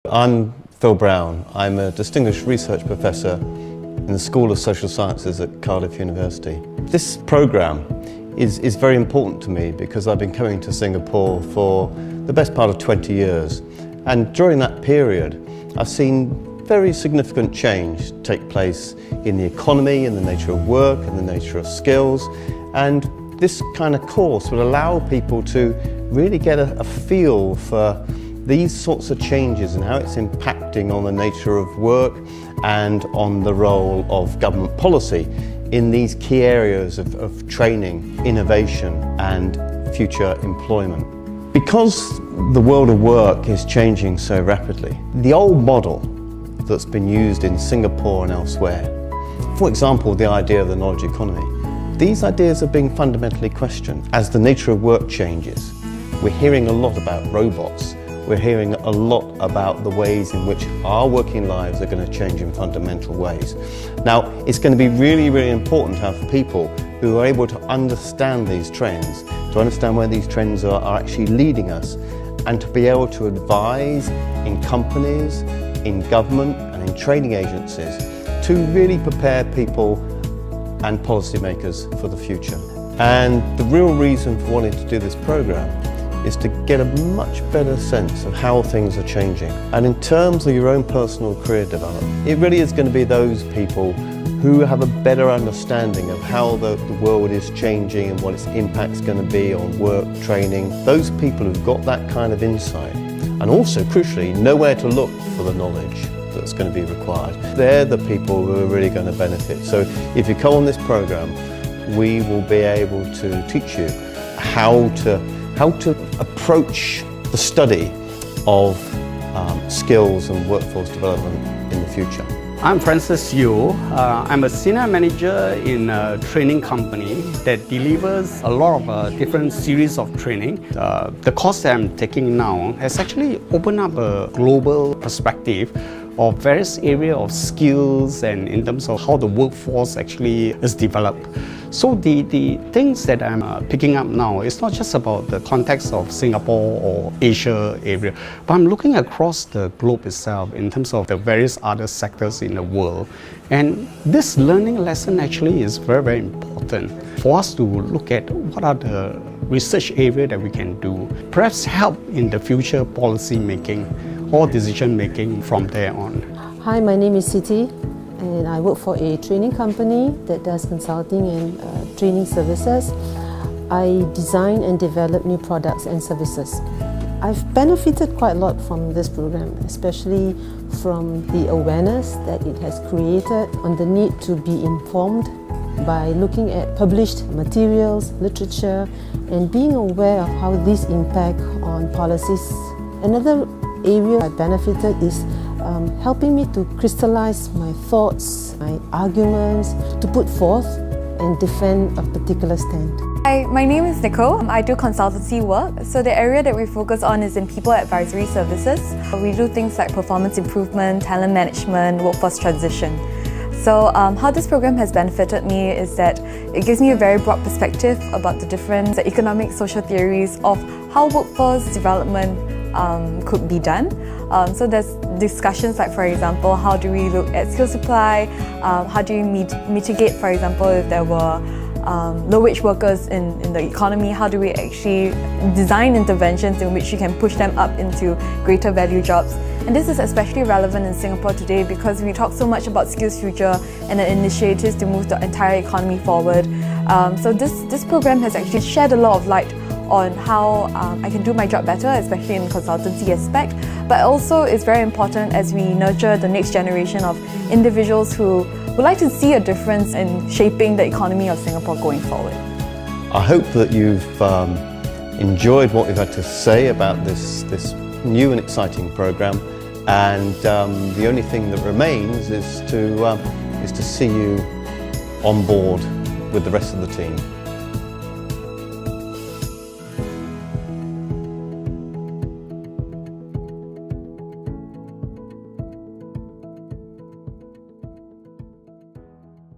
I'm Phil Brown. I'm a Distinguished Research Professor in the School of Social Sciences at Cardiff University. This programme is very important to me because I've been coming to Singapore for the best part of 20 years. And during that period, I've seen very significant change take place in the economy, in the nature of work, in the nature of skills. And this kind of course will allow people to really get a feel for these sorts of changes and how it's impacting on the nature of work and on the role of government policy in these key areas of training, innovation and future employment. Because the world of work is changing so rapidly, the old model that's been used in Singapore and elsewhere, for example, the idea of the knowledge economy, these ideas are being fundamentally questioned. As the nature of work changes, we're hearing a lot about robots. We're hearing a lot about the ways in which our working lives are going to change in fundamental ways. Now, it's going to be really, really important to have people who are able to understand these trends, to understand where these trends are actually leading us, and to be able to advise in companies, in government and in training agencies to really prepare people and policymakers for the future. And the real reason for wanting to do this programme is to get a much better sense of how things are changing. And in terms of your own personal career development, it really is going to be those people who have a better understanding of how the world is changing and what its impact's going to be on work, training. Those people who've got that kind of insight and also, crucially, know where to look for the knowledge that's going to be required. They're the people who are really going to benefit. So if you come on this programme, we will be able to teach you how to approach the study of skills and workforce development in the future. I'm Francis Yu. I'm a senior manager in a training company that delivers a lot of different series of training. The course that I'm taking now has actually opened up a global perspective of various areas of skills and in terms of how the workforce actually is developed. So the things that I'm picking up now is not just about the context of Singapore or Asia area, but I'm looking across the globe itself in terms of the various other sectors in the world. And this learning lesson actually is very, very important for us to look at what are the research areas that we can do, perhaps help in the future policy making or decision making from there on. Hi, my name is Siti and I work for a training company that does consulting and training services. I design and develop new products and services. I've benefited quite a lot from this program, especially from the awareness that it has created on the need to be informed by looking at published materials, literature, and being aware of how these impact on policies. Another area I benefited is helping me to crystallize my thoughts, my arguments, to put forth and defend a particular stand. Hi, my name is Nicole. I do consultancy work. So the area that we focus on is in people advisory services. We do things like performance improvement, talent management, workforce transition. So how this program has benefited me is that it gives me a very broad perspective about the different economic social theories of how workforce development could be done. So there's discussions like, for example, how do we look at skill supply, how do you mitigate, for example, if there were low-wage workers in the economy, how do we actually design interventions in which you can push them up into greater value jobs. And this is especially relevant in Singapore today because we talk so much about Skills Future and the initiatives to move the entire economy forward. So this program has actually shed a lot of light on how I can do my job better, especially in the consultancy aspect, but also it's very important as we nurture the next generation of individuals who would like to see a difference in shaping the economy of Singapore going forward. I hope that you've enjoyed what we've had to say about this new and exciting programme, and the only thing that remains is to see you on board with the rest of the team.